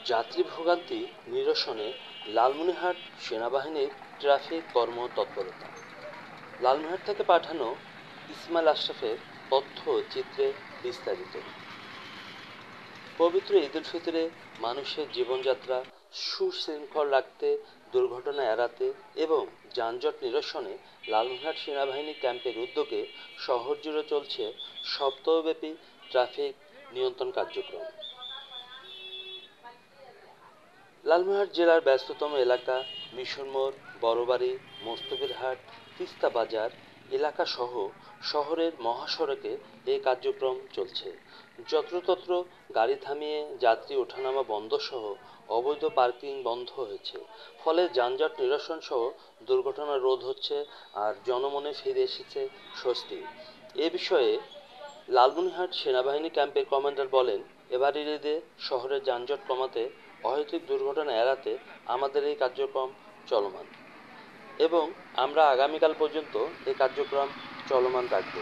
যাত্রী ভোগান্তি নিরসনে লালমনিরহাট সেনাবাহিনীর ট্রাফিক কর্মতৎপরতা। লালমনিরহাট থেকে পাঠানো ইসমাইল আশরাফের তথ্য চিত্রে বিস্তারিত। পবিত্র ঈদ উল ফিতরে মানুষের জীবনযাত্রা সুশৃঙ্খল রাখতে, দুর্ঘটনা এড়াতে এবং যানজট নিরসনে লালমনিরহাট সেনাবাহিনী ক্যাম্পের উদ্যোগে শহর জুড়ে চলছে সপ্তাহব্যাপী ট্রাফিক নিয়ন্ত্রণ কার্যক্রম। লালমনিরহাট জেলার ব্যস্ততম এলাকা মিশন মোড়, বড়বাড়ি, মোস্তফিরহাট, তিস্তা বাজার এলাকাসহ শহরের মহাসড়কে এই কার্যক্রম চলছে। যত্রতত্র গাড়ি থামিয়ে যাত্রী ওঠানামা বন্ধসহ অবৈধ পার্কিং বন্ধ হয়েছে। ফলে যানজট নিরসনসহ দুর্ঘটনা রোধ হচ্ছে আর জনমনে ফিরে এসেছে স্বস্তি। এ বিষয়ে লালমনিরহাট সেনাবাহিনী ক্যাম্পের কমান্ডার বলেন, এবারের ঈদে শহরের যানজট কমাতে, অহেতুক দুর্ঘটনা এড়াতে আমাদের এই কার্যক্রম চলমান এবং আমরা আগামীকাল পর্যন্ত এই কার্যক্রম চলমান রাখব।